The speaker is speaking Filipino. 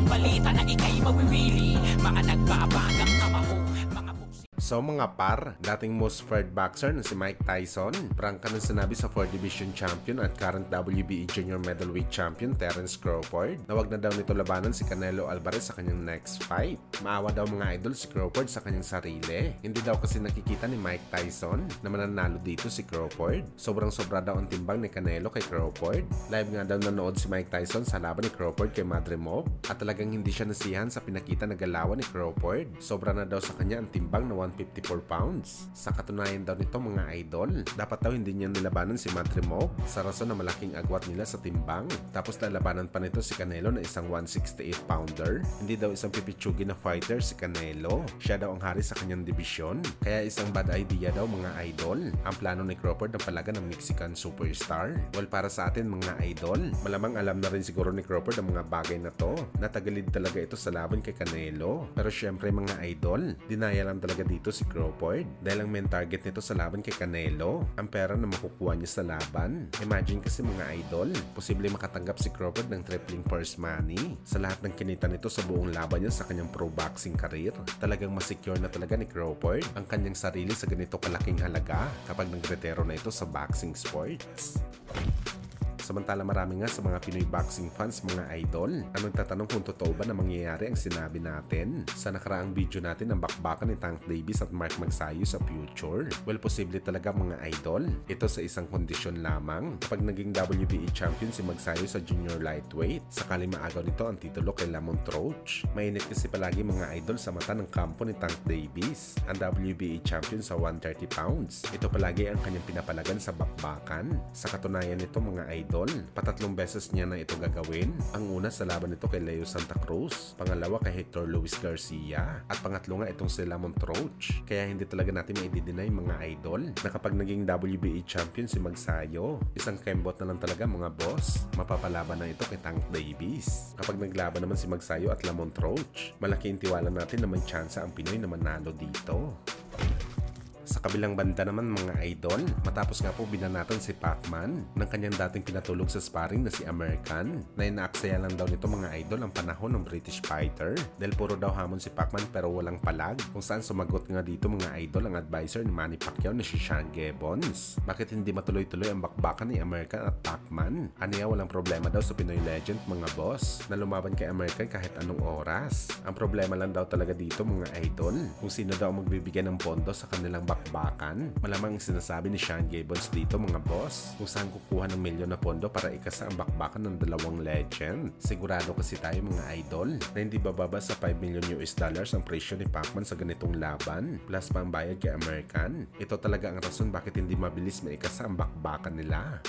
balita na ikay mawiwili. Mga nagbabagang kamao, mga So mga par, dating most feared boxer na si Mike Tyson, prangka ng sinabi sa 4 Division Champion at current WBE Junior Middleweight Champion Terence Crawford na wag na daw nito labanan si Canelo Alvarez sa kanyang next fight. Maawa daw mga idol si Crawford sa kanyang sarili. Hindi daw kasi nakikita ni Mike Tyson na mananalo dito si Crawford. Sobrang sobra daw ang timbang ni Canelo kay Crawford. Live nga daw nanood si Mike Tyson sa laban ni Crawford kay Madrimov at talagang hindi siya nasiyahan sa pinakita na galawan ni Crawford. Sobra na daw sa kanya ang timbang na 154 pounds. Sa katunayan daw nito mga idol, dapat daw hindi niya nilabanan si Madrimov sa rason na malaking agwat nila sa timbang. Tapos lalabanan pa nito si Canelo na isang 168 pounder. Hindi daw isang pipitsugi na fighter si Canelo. Siya daw ang hari sa kanyang dibisyon. Kaya isang bad idea daw mga idol ang plano ni Crawford na palagan ng Mexican superstar. Well, para sa atin mga idol, malamang alam na rin siguro ni Crawford ang mga bagay na to. Natagalid talaga ito sa laban kay Canelo. Pero syempre mga idol, dinaya lang talaga dito si Crawford dahil ang main target nito sa laban kay Canelo ang pera na makukuha niya sa laban. Imagine kasi mga idol, posible makatanggap si Crawford ng tripling purse money sa lahat ng kinita nito sa buong laban niya sa kanyang pro boxing career. Talagang masecure na talaga ni Crawford ang kanyang sarili sa ganito kalaking halaga kapag nagretiro na ito sa boxing sports. Samantala marami nga sa mga Pinoy boxing fans mga idol ang nagtatanong kung totoo ba na mangyayari ang sinabi natin sa nakaraang video natin ng bakbakan ni Tank Davis at Mark Magsayo sa future. Well, posible talaga mga idol. Ito sa isang kondisyon lamang. Kapag naging WBE champion si Magsayo sa junior lightweight, sakali maagaw nito ang titulo kay Lamont Roach. Mainit kasi palagi mga idol sa mata ng kampo ni Tank Davis, ang WBE champion sa 130 pounds. Ito palagi ang kanyang pinapalagan sa bakbakan. Sa katunayan nito mga idol, patatlong beses niya na ito gagawin. Ang una sa laban nito kay Leo Santa Cruz, pangalawa kay Hector Luis Garcia, at pangatlo nga itong si Lamont Roach. Kaya hindi talaga natin maidideny mga idol na kapag naging WBE champion si Magsayo, isang kembot na lang talaga mga boss. Mapapalaban na ito kay Tank Davis. Kapag naglaban naman si Magsayo at Lamont Roach, malaki ang tiwala natin na may tsansa ang Pinoy na manalo dito. Sa kabilang banda naman mga idol, matapos nga po binanatan si Pacman ng kanyang dating pinatulog sa sparring na si American, na inaaksaya lang daw nito mga idol ang panahon ng British fighter dahil puro daw hamon si Pacman pero walang palag, kung saan sumagot nga dito mga idol ang advisor ni Manny Pacquiao na si Sean Gibbons. Bakit hindi matuloy-tuloy ang bakbakan ni American at Pacman? Aniya walang problema daw sa Pinoy legend mga boss na lumaban kay American kahit anong oras. Ang problema lang daw talaga dito mga idol kung sino daw magbibigay ng pondo sa kanilang bakbakan. Malamang sinasabi ni Sean Gibbons dito mga boss kung saan kukuha ng milyon na pondo para ikasa ang bakbakan ng dalawang legend. Sigurado kasi tayo mga idol na hindi bababa sa 5 million US dollars ang presyo ni Pacman sa ganitong laban plus pa ang bayad kay American. Ito talaga ang rason bakit hindi mabilis maikasa ang bakbakan nila.